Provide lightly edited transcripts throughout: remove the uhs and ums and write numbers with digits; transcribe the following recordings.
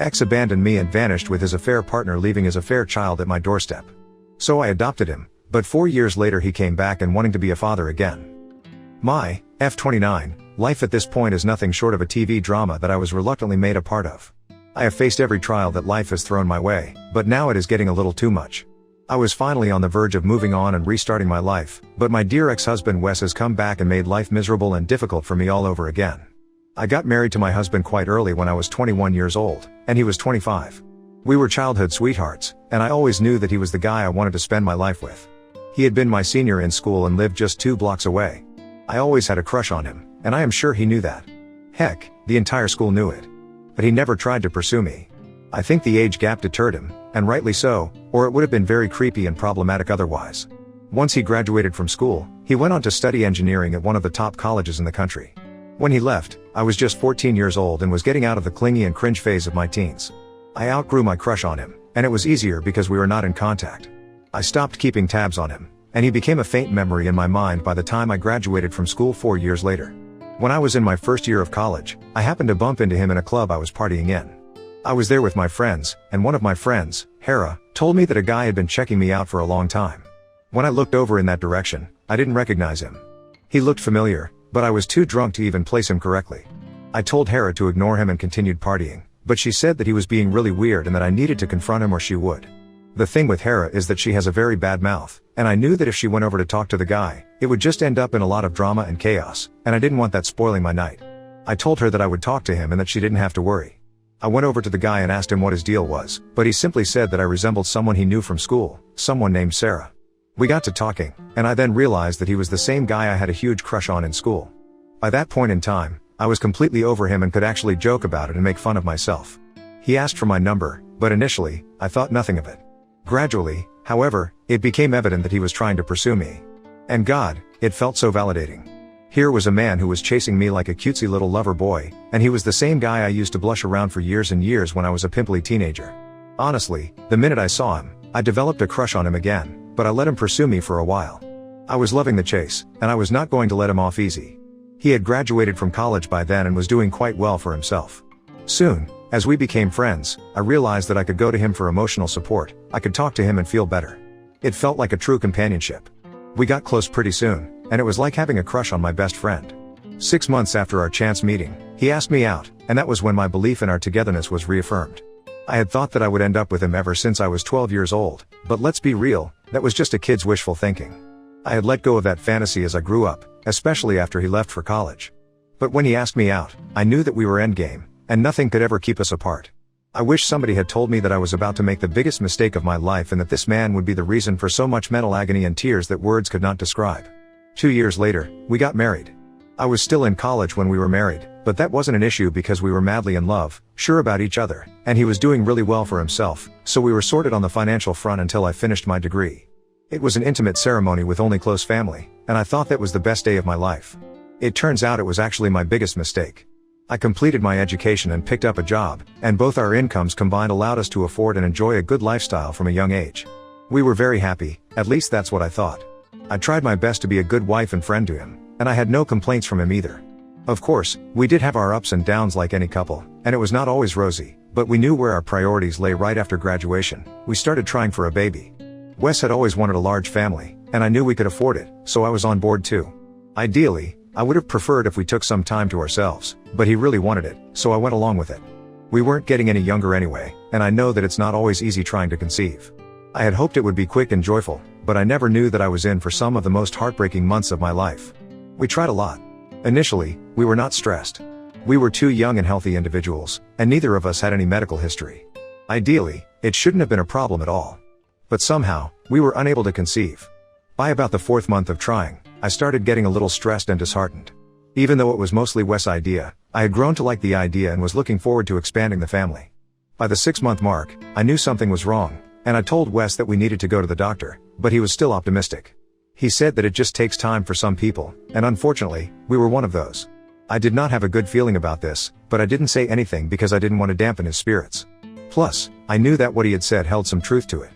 Ex abandoned me and vanished with his affair partner, leaving his affair child at my doorstep. So I adopted him, but 4 years later he came back and wanting to be a father again. My F29 life at this point is nothing short of a TV drama that I was reluctantly made a part of. I have faced every trial that life has thrown my way, but now it is getting a little too much. I was finally on the verge of moving on and restarting my life, but my dear ex-husband Wes has come back and made life miserable and difficult for me all over again. I got married to my husband quite early when I was 21 years old, and he was 25. We were childhood sweethearts, and I always knew that he was the guy I wanted to spend my life with. He had been my senior in school and lived just 2 blocks away. I always had a crush on him, and I am sure he knew that. Heck, the entire school knew it. But he never tried to pursue me. I think the age gap deterred him, and rightly so, or it would have been very creepy and problematic otherwise. Once he graduated from school, he went on to study engineering at one of the top colleges in the country. When he left, I was just 14 years old and was getting out of the clingy and cringe phase of my teens. I outgrew my crush on him, and it was easier because we were not in contact. I stopped keeping tabs on him, and he became a faint memory in my mind by the time I graduated from school 4 years later. When I was in my first year of college, I happened to bump into him in a club I was partying in. I was there with my friends, and one of my friends, Hera, told me that a guy had been checking me out for a long time. When I looked over in that direction, I didn't recognize him. He looked familiar, but I was too drunk to even place him correctly. I told Hera to ignore him and continued partying, but she said that he was being really weird and that I needed to confront him or she would. The thing with Hera is that she has a very bad mouth, and I knew that if she went over to talk to the guy, it would just end up in a lot of drama and chaos, and I didn't want that spoiling my night. I told her that I would talk to him and that she didn't have to worry. I went over to the guy and asked him what his deal was, but he simply said that I resembled someone he knew from school, someone named Sarah. We got to talking, and I then realized that he was the same guy I had a huge crush on in school. By that point in time, I was completely over him and could actually joke about it and make fun of myself. He asked for my number, but initially, I thought nothing of it. Gradually, however, it became evident that he was trying to pursue me. And God, it felt so validating. Here was a man who was chasing me like a cutesy little lover boy, and he was the same guy I used to blush around for years and years when I was a pimply teenager. Honestly, the minute I saw him, I developed a crush on him again, but I let him pursue me for a while. I was loving the chase, and I was not going to let him off easy. He had graduated from college by then and was doing quite well for himself. Soon, as we became friends, I realized that I could go to him for emotional support, I could talk to him and feel better. It felt like a true companionship. We got close pretty soon, and it was like having a crush on my best friend. 6 months after our chance meeting, he asked me out, and that was when my belief in our togetherness was reaffirmed. I had thought that I would end up with him ever since I was 12 years old, but let's be real, that was just a kid's wishful thinking. I had let go of that fantasy as I grew up, especially after he left for college. But when he asked me out, I knew that we were endgame, and nothing could ever keep us apart. I wish somebody had told me that I was about to make the biggest mistake of my life and that this man would be the reason for so much mental agony and tears that words could not describe. 2 years later, we got married. I was still in college when we were married, but that wasn't an issue because we were madly in love, sure about each other, and he was doing really well for himself, so we were sorted on the financial front until I finished my degree. It was an intimate ceremony with only close family, and I thought that was the best day of my life. It turns out it was actually my biggest mistake. I completed my education and picked up a job, and both our incomes combined allowed us to afford and enjoy a good lifestyle from a young age. We were very happy, at least that's what I thought. I tried my best to be a good wife and friend to him, and I had no complaints from him either. Of course, we did have our ups and downs like any couple, and it was not always rosy, but we knew where our priorities lay. Right after graduation, we started trying for a baby. Wes had always wanted a large family, and I knew we could afford it, so I was on board too. Ideally, I would have preferred if we took some time to ourselves, but he really wanted it, so I went along with it. We weren't getting any younger anyway, and I know that it's not always easy trying to conceive. I had hoped it would be quick and joyful, but I never knew that I was in for some of the most heartbreaking months of my life. We tried a lot. Initially, we were not stressed. We were two young and healthy individuals, and neither of us had any medical history. Ideally, it shouldn't have been a problem at all. But somehow, we were unable to conceive. By about the 4th month of trying, I started getting a little stressed and disheartened. Even though it was mostly Wes' idea, I had grown to like the idea and was looking forward to expanding the family. By the 6-month mark, I knew something was wrong, and I told Wes that we needed to go to the doctor, but he was still optimistic. He said that it just takes time for some people, and unfortunately, we were one of those. I did not have a good feeling about this, but I didn't say anything because I didn't want to dampen his spirits. Plus, I knew that what he had said held some truth to it.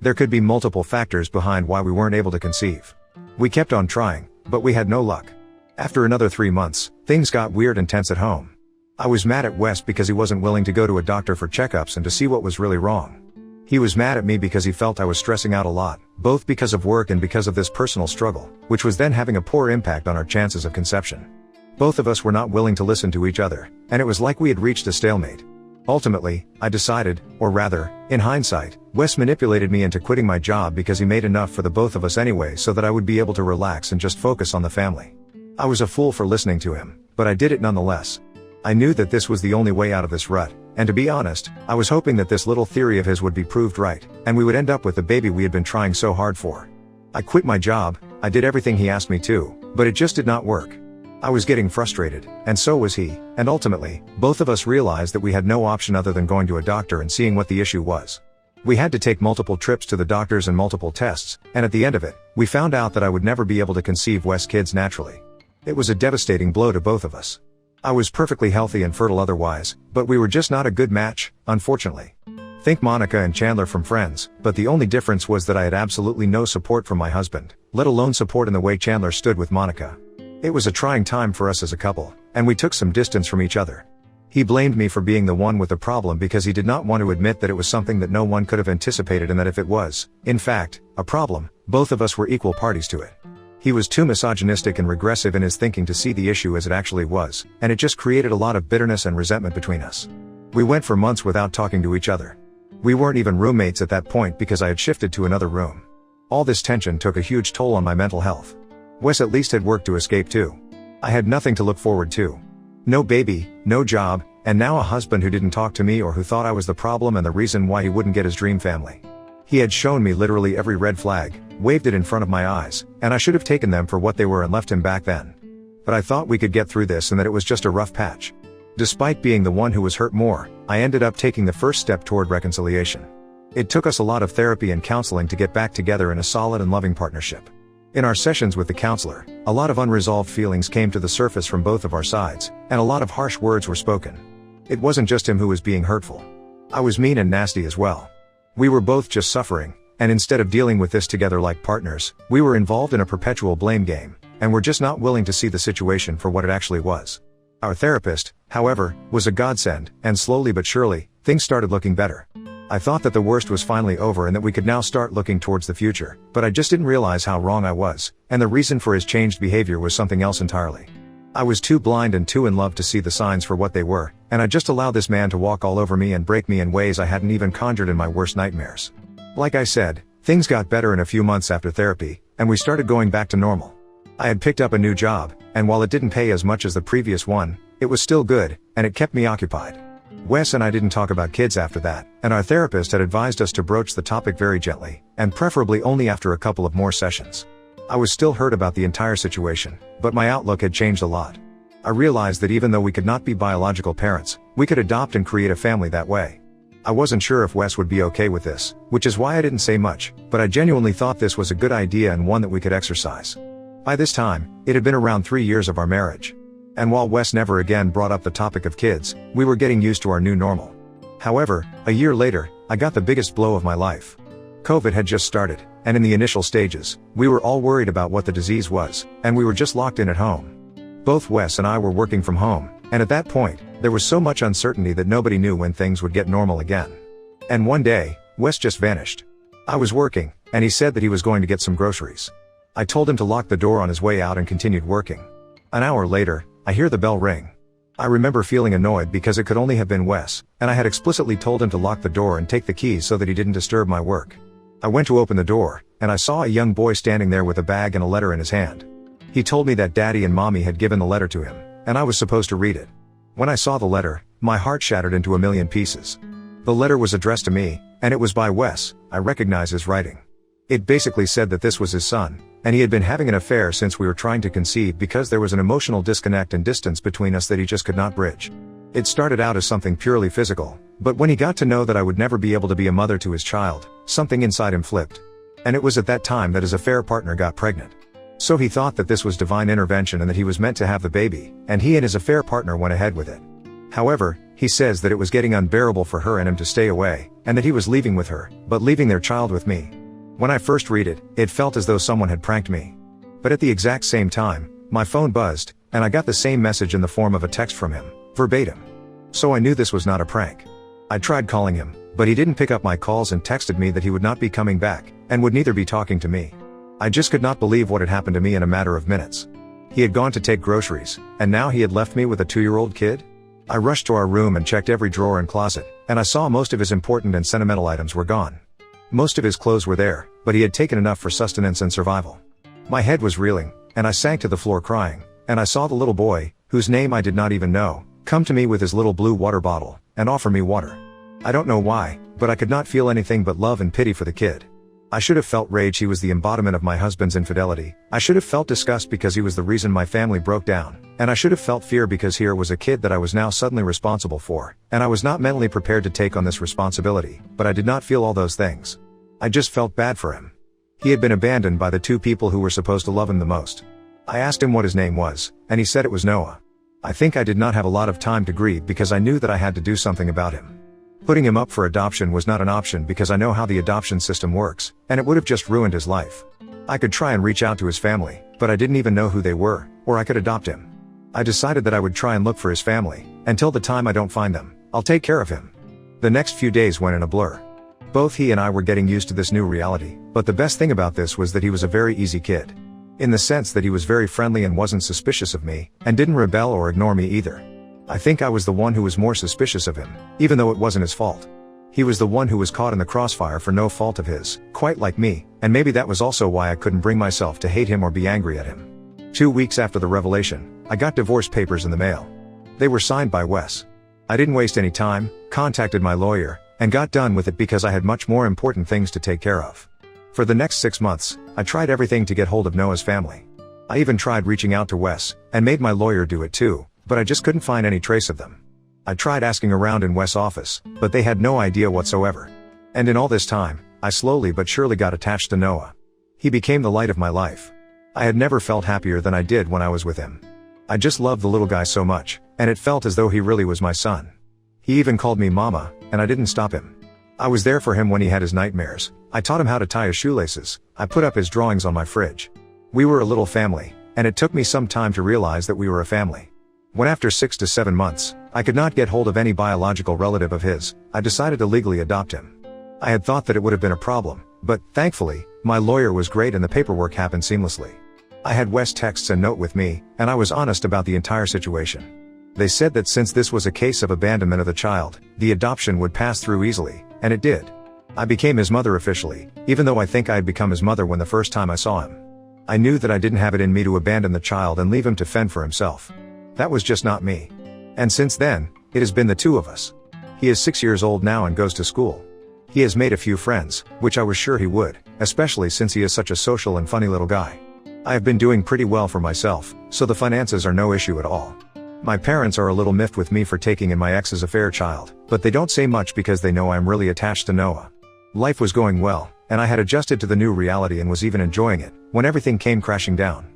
There could be multiple factors behind why we weren't able to conceive. We kept on trying, but we had no luck. After another 3 months, things got weird and tense at home. I was mad at Wes because he wasn't willing to go to a doctor for checkups and to see what was really wrong. He was mad at me because he felt I was stressing out a lot, both because of work and because of this personal struggle, which was then having a poor impact on our chances of conception. Both of us were not willing to listen to each other, and it was like we had reached a stalemate. Ultimately, I decided, or rather, in hindsight, Wes manipulated me into quitting my job because he made enough for the both of us anyway so that I would be able to relax and just focus on the family. I was a fool for listening to him, but I did it nonetheless. I knew that this was the only way out of this rut, and to be honest, I was hoping that this little theory of his would be proved right, and we would end up with the baby we had been trying so hard for. I quit my job, I did everything he asked me to, but it just did not work. I was getting frustrated, and so was he, and ultimately, both of us realized that we had no option other than going to a doctor and seeing what the issue was. We had to take multiple trips to the doctors and multiple tests, and at the end of it, we found out that I would never be able to conceive Wes kids naturally. It was a devastating blow to both of us. I was perfectly healthy and fertile otherwise, but we were just not a good match, unfortunately. Think Monica and Chandler from Friends, but the only difference was that I had absolutely no support from my husband, let alone support in the way Chandler stood with Monica. It was a trying time for us as a couple, and we took some distance from each other. He blamed me for being the one with the problem because he did not want to admit that it was something that no one could have anticipated and that if it was, in fact, a problem, both of us were equal parties to it. He was too misogynistic and regressive in his thinking to see the issue as it actually was, and it just created a lot of bitterness and resentment between us. We went for months without talking to each other. We weren't even roommates at that point because I had shifted to another room. All this tension took a huge toll on my mental health. Wes at least had work to escape to. I had nothing to look forward to. No baby, no job, and now a husband who didn't talk to me or who thought I was the problem and the reason why he wouldn't get his dream family. He had shown me literally every red flag, waved it in front of my eyes, and I should have taken them for what they were and left him back then. But I thought we could get through this and that it was just a rough patch. Despite being the one who was hurt more, I ended up taking the first step toward reconciliation. It took us a lot of therapy and counseling to get back together in a solid and loving partnership. In our sessions with the counselor, a lot of unresolved feelings came to the surface from both of our sides, and a lot of harsh words were spoken. It wasn't just him who was being hurtful. I was mean and nasty as well. We were both just suffering, and instead of dealing with this together like partners, we were involved in a perpetual blame game, and were just not willing to see the situation for what it actually was. Our therapist, however, was a godsend, and slowly but surely, things started looking better. I thought that the worst was finally over and that we could now start looking towards the future, but I just didn't realize how wrong I was, and the reason for his changed behavior was something else entirely. I was too blind and too in love to see the signs for what they were, and I just allowed this man to walk all over me and break me in ways I hadn't even conjured in my worst nightmares. Like I said, things got better in a few months after therapy, and we started going back to normal. I had picked up a new job, and while it didn't pay as much as the previous one, it was still good, and it kept me occupied. Wes and I didn't talk about kids after that, and our therapist had advised us to broach the topic very gently, and preferably only after a couple of more sessions. I was still hurt about the entire situation, but my outlook had changed a lot. I realized that even though we could not be biological parents, we could adopt and create a family that way. I wasn't sure if Wes would be okay with this, which is why I didn't say much, but I genuinely thought this was a good idea and one that we could exercise. By this time, it had been around 3 years of our marriage. And while Wes never again brought up the topic of kids, we were getting used to our new normal. However, a year later, I got the biggest blow of my life. COVID had just started, and in the initial stages, we were all worried about what the disease was, and we were just locked in at home. Both Wes and I were working from home, and at that point, there was so much uncertainty that nobody knew when things would get normal again. And one day, Wes just vanished. I was working, and he said that he was going to get some groceries. I told him to lock the door on his way out and continued working. An hour later, I hear the bell ring. I remember feeling annoyed because it could only have been Wes, and I had explicitly told him to lock the door and take the keys so that he didn't disturb my work. I went to open the door, and I saw a young boy standing there with a bag and a letter in his hand. He told me that Daddy and Mommy had given the letter to him, and I was supposed to read it. When I saw the letter, my heart shattered into a million pieces. The letter was addressed to me, and it was by Wes. I recognize his writing. It basically said that this was his son, and he had been having an affair since we were trying to conceive because there was an emotional disconnect and distance between us that he just could not bridge. It started out as something purely physical, but when he got to know that I would never be able to be a mother to his child, something inside him flipped. And it was at that time that his affair partner got pregnant. So he thought that this was divine intervention and that he was meant to have the baby, and he and his affair partner went ahead with it. However, he says that it was getting unbearable for her and him to stay away, and that he was leaving with her, but leaving their child with me. When I first read it, it felt as though someone had pranked me. But at the exact same time, my phone buzzed, and I got the same message in the form of a text from him, verbatim. So I knew this was not a prank. I tried calling him, but he didn't pick up my calls and texted me that he would not be coming back, and would neither be talking to me. I just could not believe what had happened to me in a matter of minutes. He had gone to take groceries, and now he had left me with a 2-year-old kid? I rushed to our room and checked every drawer and closet, and I saw most of his important and sentimental items were gone. Most of his clothes were there, but he had taken enough for sustenance and survival. My head was reeling, and I sank to the floor crying, and I saw the little boy, whose name I did not even know, come to me with his little blue water bottle, and offer me water. I don't know why, but I could not feel anything but love and pity for the kid. I should have felt rage. He was the embodiment of my husband's infidelity. I should have felt disgust because he was the reason my family broke down, and I should have felt fear because here was a kid that I was now suddenly responsible for, and I was not mentally prepared to take on this responsibility, but I did not feel all those things. I just felt bad for him. He had been abandoned by the 2 people who were supposed to love him the most. I asked him what his name was, and he said it was Noah. I think I did not have a lot of time to grieve because I knew that I had to do something about him. Putting him up for adoption was not an option because I know how the adoption system works, and it would have just ruined his life. I could try and reach out to his family, but I didn't even know who they were, or I could adopt him. I decided that I would try and look for his family. Until the time I don't find them, I'll take care of him. The next few days went in a blur. Both he and I were getting used to this new reality, but the best thing about this was that he was a very easy kid. In the sense that he was very friendly and wasn't suspicious of me, and didn't rebel or ignore me either. I think I was the one who was more suspicious of him, even though it wasn't his fault. He was the one who was caught in the crossfire for no fault of his, quite like me, and maybe that was also why I couldn't bring myself to hate him or be angry at him. 2 weeks after the revelation, I got divorce papers in the mail. They were signed by Wes. I didn't waste any time, contacted my lawyer, and got done with it because I had much more important things to take care of. For the next 6 months, I tried everything to get hold of Noah's family. I even tried reaching out to Wes, and made my lawyer do it too, but I just couldn't find any trace of them. I tried asking around in Wes' office, but they had no idea whatsoever. And in all this time, I slowly but surely got attached to Noah. He became the light of my life. I had never felt happier than I did when I was with him. I just loved the little guy so much, and it felt as though he really was my son. He even called me Mama, and I didn't stop him. I was there for him when he had his nightmares. I taught him how to tie his shoelaces. I put up his drawings on my fridge. We were a little family, and it took me some time to realize that we were a family. When after 6 to 7 months, I could not get hold of any biological relative of his, I decided to legally adopt him. I had thought that it would have been a problem, but, thankfully, my lawyer was great and the paperwork happened seamlessly. I had Wes texts and note with me, and I was honest about the entire situation. They said that since this was a case of abandonment of the child, the adoption would pass through easily, and it did. I became his mother officially, even though I think I had become his mother when the first time I saw him. I knew that I didn't have it in me to abandon the child and leave him to fend for himself. That was just not me. And since then, it has been the 2 of us. He is 6 years old now and goes to school. He has made a few friends, which I was sure he would, especially since he is such a social and funny little guy. I have been doing pretty well for myself, so the finances are no issue at all. My parents are a little miffed with me for taking in my ex's affair child, but they don't say much because they know I'm really attached to Noah. Life was going well, and I had adjusted to the new reality and was even enjoying it, when everything came crashing down.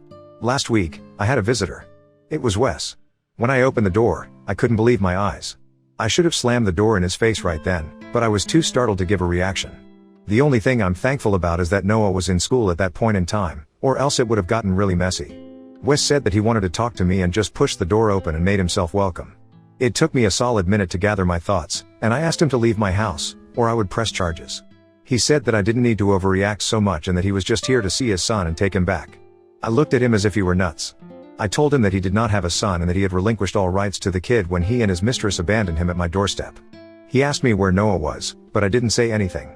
Last week, I had a visitor. It was Wes. When I opened the door, I couldn't believe my eyes. I should have slammed the door in his face right then, but I was too startled to give a reaction. The only thing I'm thankful about is that Noah was in school at that point in time, or else it would have gotten really messy. Wes said that he wanted to talk to me and just pushed the door open and made himself welcome. It took me a solid minute to gather my thoughts, and I asked him to leave my house, or I would press charges. He said that I didn't need to overreact so much and that he was just here to see his son and take him back. I looked at him as if he were nuts. I told him that he did not have a son and that he had relinquished all rights to the kid when he and his mistress abandoned him at my doorstep. He asked me where Noah was, but I didn't say anything.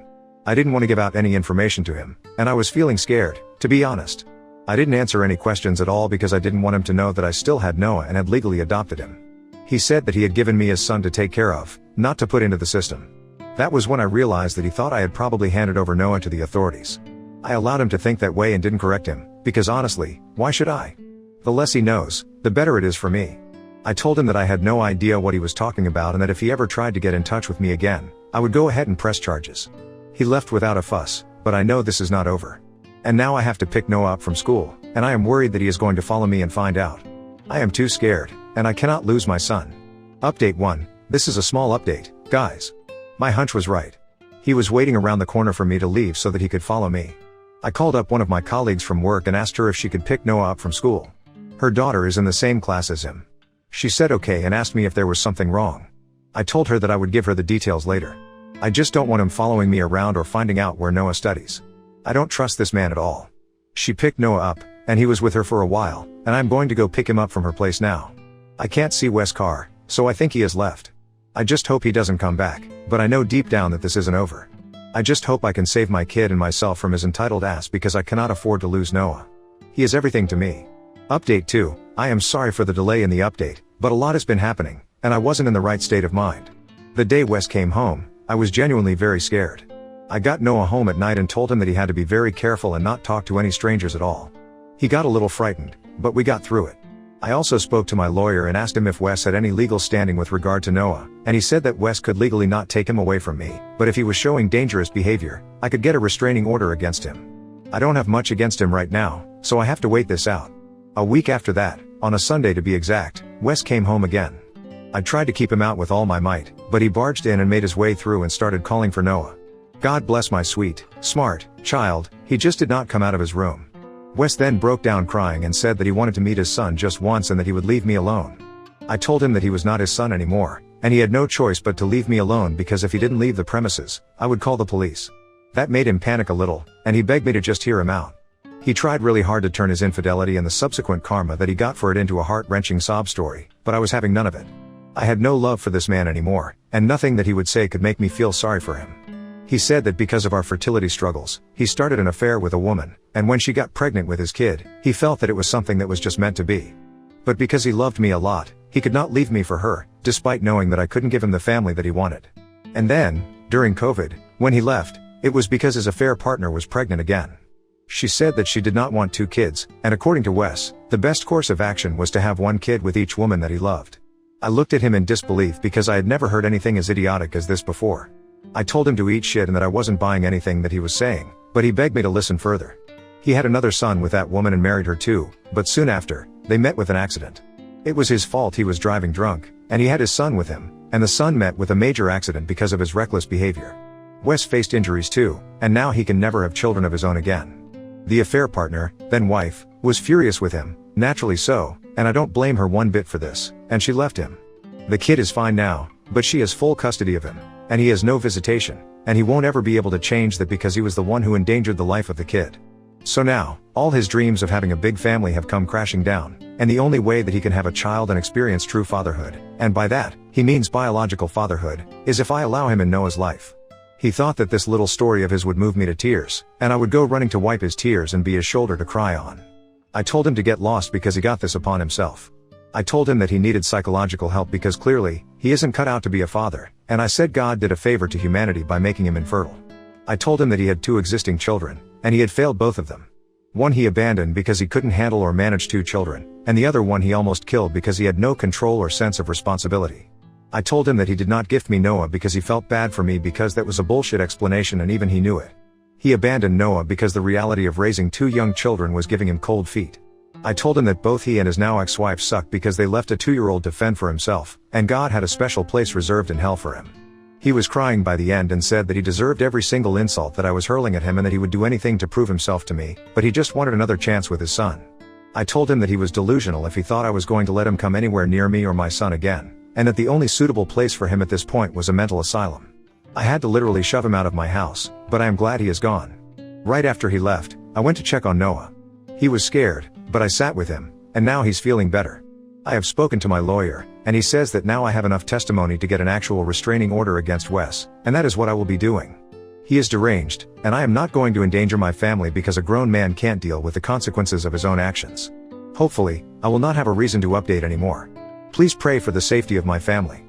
I didn't want to give out any information to him, and I was feeling scared, to be honest. I didn't answer any questions at all because I didn't want him to know that I still had Noah and had legally adopted him. He said that he had given me his son to take care of, not to put into the system. That was when I realized that he thought I had probably handed over Noah to the authorities. I allowed him to think that way and didn't correct him, because honestly, why should I? The less he knows, the better it is for me. I told him that I had no idea what he was talking about and that if he ever tried to get in touch with me again, I would go ahead and press charges. He left without a fuss, but I know this is not over. And now I have to pick Noah up from school, and I am worried that he is going to follow me and find out. I am too scared, and I cannot lose my son. Update 1. This is a small update, guys. My hunch was right. He was waiting around the corner for me to leave so that he could follow me. I called up one of my colleagues from work and asked her if she could pick Noah up from school. Her daughter is in the same class as him. She said okay and asked me if there was something wrong. I told her that I would give her the details later. I just don't want him following me around or finding out where Noah studies. I don't trust this man at all. She picked Noah up, and he was with her for a while, and I'm going to go pick him up from her place now. I can't see Wes' car, so I think he has left. I just hope he doesn't come back, but I know deep down that this isn't over. I just hope I can save my kid and myself from his entitled ass because I cannot afford to lose Noah. He is everything to me. Update 2, I am sorry for the delay in the update, but a lot has been happening, and I wasn't in the right state of mind. The day Wes came home, I was genuinely very scared. I got Noah home at night and told him that he had to be very careful and not talk to any strangers at all. He got a little frightened, but we got through it. I also spoke to my lawyer and asked him if Wes had any legal standing with regard to Noah, and he said that Wes could legally not take him away from me, but if he was showing dangerous behavior, I could get a restraining order against him. I don't have much against him right now, so I have to wait this out. A week after that, on a Sunday to be exact, Wes came home again. I tried to keep him out with all my might, but he barged in and made his way through and started calling for Noah. God bless my sweet, smart child, he just did not come out of his room. Wes then broke down crying and said that he wanted to meet his son just once and that he would leave me alone. I told him that he was not his son anymore, and he had no choice but to leave me alone because if he didn't leave the premises, I would call the police. That made him panic a little, and he begged me to just hear him out. He tried really hard to turn his infidelity and the subsequent karma that he got for it into a heart-wrenching sob story, but I was having none of it. I had no love for this man anymore, and nothing that he would say could make me feel sorry for him. He said that because of our fertility struggles, he started an affair with a woman, and when she got pregnant with his kid, he felt that it was something that was just meant to be. But because he loved me a lot, he could not leave me for her, despite knowing that I couldn't give him the family that he wanted. And then, during COVID, when he left, it was because his affair partner was pregnant again. She said that she did not want 2 kids, and according to Wes, the best course of action was to have 1 kid with each woman that he loved. I looked at him in disbelief because I had never heard anything as idiotic as this before. I told him to eat shit and that I wasn't buying anything that he was saying, but he begged me to listen further. He had another son with that woman and married her too, but soon after, they met with an accident. It was his fault, he was driving drunk, and he had his son with him, and the son met with a major accident because of his reckless behavior. Wes faced injuries too, and now he can never have children of his own again. The affair partner, then wife, was furious with him, naturally so, and I don't blame her one bit for this, and she left him. The kid is fine now, but she has full custody of him, and he has no visitation, and he won't ever be able to change that because he was the one who endangered the life of the kid. So now, all his dreams of having a big family have come crashing down, and the only way that he can have a child and experience true fatherhood, and by that, he means biological fatherhood, is if I allow him in Noah's life. He thought that this little story of his would move me to tears, and I would go running to wipe his tears and be his shoulder to cry on. I told him to get lost because he got this upon himself. I told him that he needed psychological help because clearly, he isn't cut out to be a father, and I said God did a favor to humanity by making him infertile. I told him that he had 2 existing children, and he had failed both of them. One he abandoned because he couldn't handle or manage 2 children, and the other one he almost killed because he had no control or sense of responsibility. I told him that he did not gift me Noah because he felt bad for me because that was a bullshit explanation and even he knew it. He abandoned Noah because the reality of raising 2 young children was giving him cold feet. I told him that both he and his now ex-wife sucked because they left a 2-year-old to fend for himself, and God had a special place reserved in hell for him. He was crying by the end and said that he deserved every single insult that I was hurling at him and that he would do anything to prove himself to me, but he just wanted another chance with his son. I told him that he was delusional if he thought I was going to let him come anywhere near me or my son again, and that the only suitable place for him at this point was a mental asylum. I had to literally shove him out of my house, but I am glad he is gone. Right after he left, I went to check on Noah. He was scared, but I sat with him, and now he's feeling better. I have spoken to my lawyer, and he says that now I have enough testimony to get an actual restraining order against Wes, and that is what I will be doing. He is deranged, and I am not going to endanger my family because a grown man can't deal with the consequences of his own actions. Hopefully, I will not have a reason to update anymore. Please pray for the safety of my family.